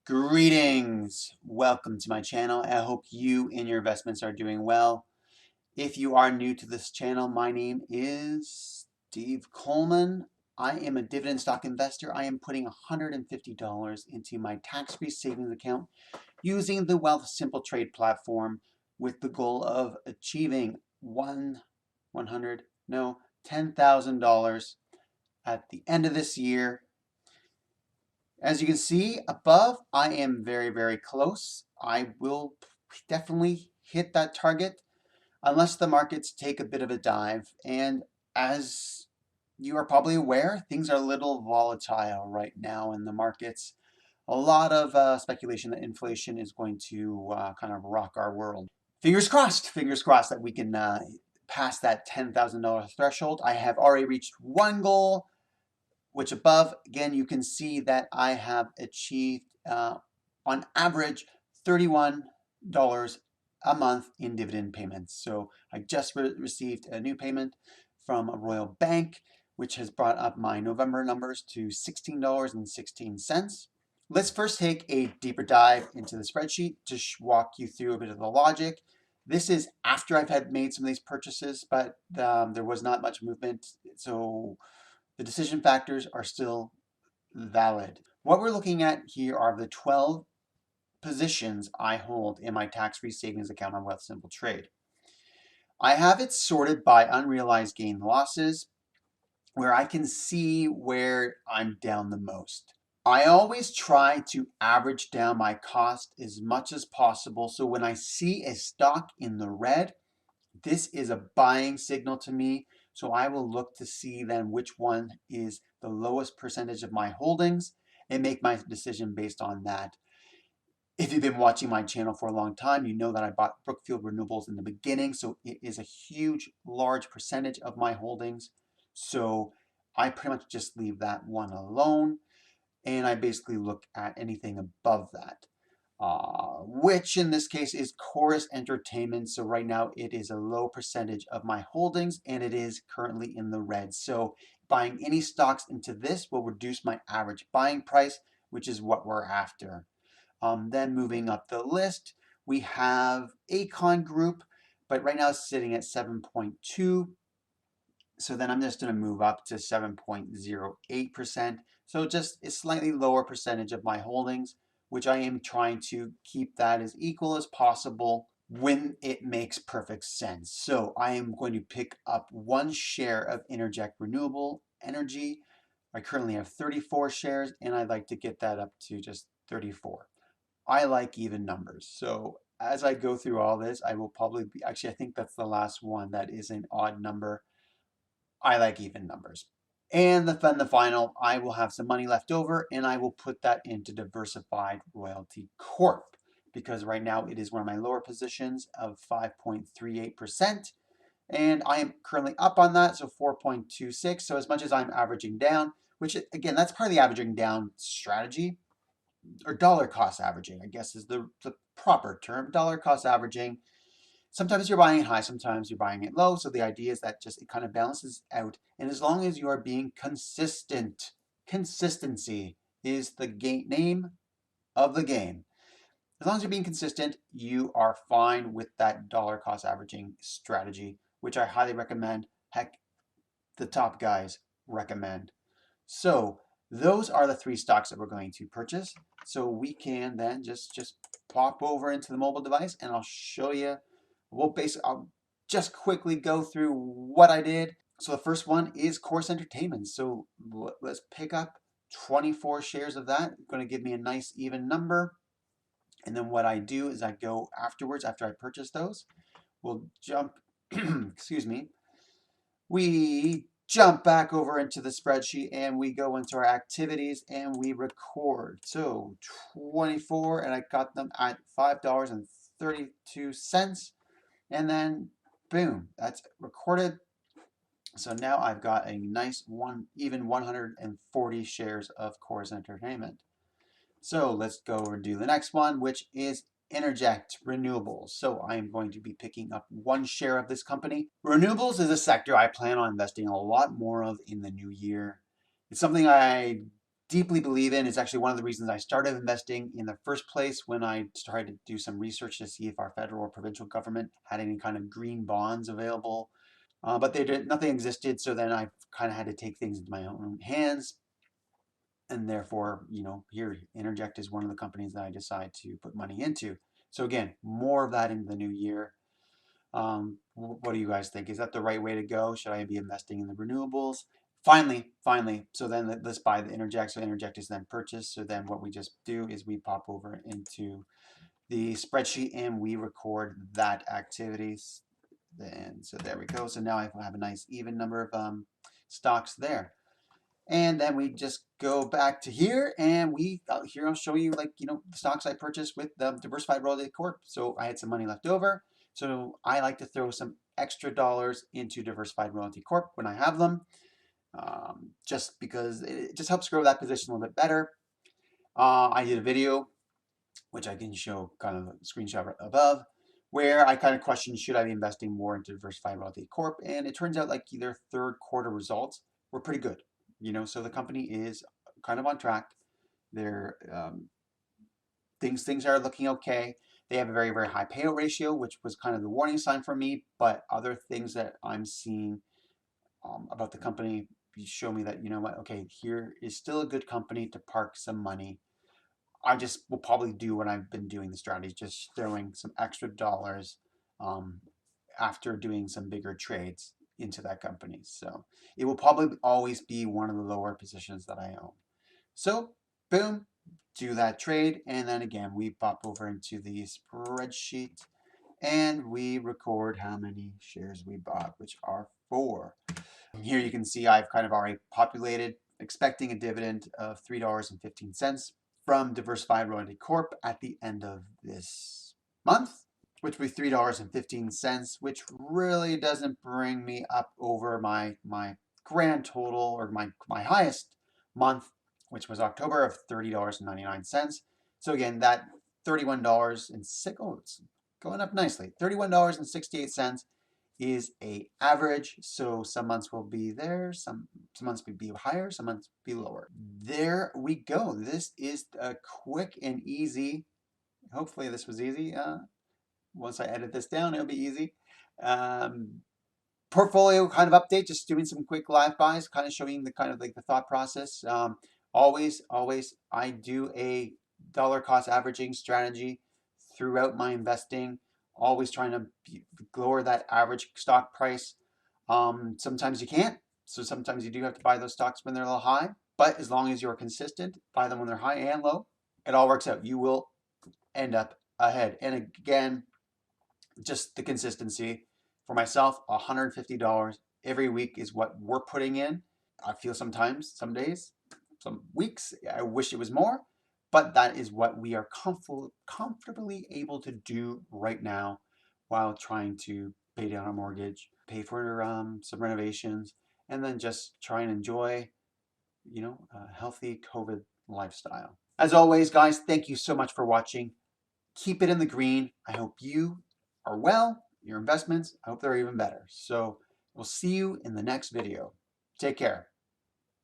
Greetings. Welcome to my channel. I hope you and your investments are doing well. If you are new to this channel, my name is Steve Coleman. I am a dividend stock investor. I am putting $150 into my tax-free savings account using the Wealthsimple Trade platform with the goal of achieving $10,000 at the end of this year. As you can see above, I am very, very close. I will definitely hit that target unless the markets take a bit of a dive. And as you are probably aware, things are a little volatile right now in the markets. A lot of speculation that inflation is going to kind of rock our world. Fingers crossed that we can pass that $10,000 threshold. I have already reached one goal, which above, again, you can see that I have achieved, on average, $31 a month in dividend payments. So I just received a new payment from a Royal Bank, which has brought up my November numbers to $16.16. Let's first take a deeper dive into the spreadsheet to walk you through a bit of the logic. This is after I've had made some of these purchases, but there was not much movement. So the decision factors are still valid. What we're looking at here are the 12 positions I hold in my tax-free savings account on Wealthsimple Trade. I have it sorted by unrealized gain losses, where I can see where I'm down the most. I always try to average down my cost as much as possible, so when I see a stock in the red, this is a buying signal to me. So I will look to see then which one is the lowest percentage of my holdings and make my decision based on that. If you've been watching my channel for a long time, you know that I bought Brookfield Renewables in the beginning. So it is a huge, large percentage of my holdings. So I pretty much just leave that one alone. And I basically look at anything above that. Which in this case is Chorus Entertainment. So right now it is a low percentage of my holdings and it is currently in the red. So buying any stocks into this will reduce my average buying price, which is what we're after. Then moving up the list, we have Acon Group, but right now it's sitting at 7.2. So then I'm just going to move up to 7.08%. So just a slightly lower percentage of my holdings, which I am trying to keep that as equal as possible when it makes perfect sense. So I am going to pick up one share of Interject Renewable Energy. I currently have 34 shares and I'd like to get that up to just 34. I like even numbers. So as I go through all this, I will probably be, actually I think that's the last one that is an odd number. I like even numbers. And then the final, I will have some money left over and I will put that into Diversified Royalty Corp, because right now it is one of my lower positions of 5.38%. And I am currently up on that, so 4.26. So as much as I'm averaging down, which again, that's part of the averaging down strategy, or dollar cost averaging, I guess is the proper term, dollar cost averaging. Sometimes you're buying it high, sometimes you're buying it low. So the idea is that just it kind of balances out. And as long as you are being consistent, consistency is the name of the game. As long as you're being consistent, you are fine with that dollar cost averaging strategy, which I highly recommend. Heck, the top guys recommend. So those are the three stocks that we're going to purchase. So we can then just pop over into the mobile device and I'll show you. I'll just quickly go through what I did. So the first one is Chorus Entertainment. So let's pick up 24 shares of that. Going to give me a nice even number. And then what I do is I go afterwards, after I purchase those, we'll jump, excuse me, we jump back over into the spreadsheet and we go into our activities and we record. So 24, and I got them at $5.32. And then boom, that's recorded. So now I've got a nice even 140 shares of Chorus Entertainment. So let's go and do the next one, which is Interject Renewables. So I'm going to be picking up one share of this company. Renewables is a sector I plan on investing a lot more of in the new year. It's something I deeply believe in. It's actually one of the reasons I started investing in the first place when I started to do some research to see if our federal or provincial government had any kind of green bonds available. But nothing existed, so then I kind of had to take things into my own hands. And therefore, here, Interject is one of the companies that I decide to put money into. So again, more of that in the new year. What do you guys think? Is that the right way to go? Should I be investing in the renewables? Finally, so then let's buy the Interject. So Interject is then purchased. So then what we just do is we pop over into the spreadsheet and we record that activities. Then so there we go. So now I have a nice even number of stocks there. And then we just go back to here, and here I'll show you the stocks I purchased with the Diversified Royalty Corp. So I had some money left over. So I like to throw some extra dollars into Diversified Royalty Corp when I have them, just because it just helps grow that position a little bit better. I did a video, which I can show kind of a screenshot above, where I kind of questioned, should I be investing more into Diversified Royalty Corp? And it turns out their third quarter results were pretty good. So the company is kind of on track. Their things are looking okay. They have a very, very high payout ratio, which was kind of the warning sign for me. But other things that I'm seeing about the company show me that, okay, here is still a good company to park some money. I just will probably do what I've been doing the strategy, just throwing some extra dollars after doing some bigger trades into that company. So it will probably always be one of the lower positions that I own. So boom, do that trade. And then again, we pop over into the spreadsheet and we record how many shares we bought, which are 4. Here you can see I've kind of already populated, expecting a dividend of $3.15 from Diversified Royalty Corp at the end of this month, which would be $3.15, which really doesn't bring me up over my grand total, or my highest month, which was October, of $30.99. So again, that $31.06, it's going up nicely. $31.68 is a average. So some months will be there, some months will be higher, some months will be lower. There we go. This is a quick and easy. Hopefully this was easy. Once I edit this down, it'll be easy. Portfolio kind of update, just doing some quick live buys, kind of showing the kind of the thought process. Always, I do a dollar cost averaging strategy throughout my investing, always trying to lower that average stock price. Sometimes you can't, so sometimes you do have to buy those stocks when they're a little high, but as long as you're consistent, buy them when they're high and low, it all works out. You will end up ahead. And again, just the consistency. For myself, $150 every week is what we're putting in. I feel sometimes, some days, some weeks, I wish it was more, but that is what we are comfortably able to do right now while trying to pay down our mortgage, pay for some renovations, and then just try and enjoy, a healthy COVID lifestyle. As always, guys, thank you so much for watching. Keep it in the green. I hope you are well, your investments, I hope they're even better. So we'll see you in the next video. Take care.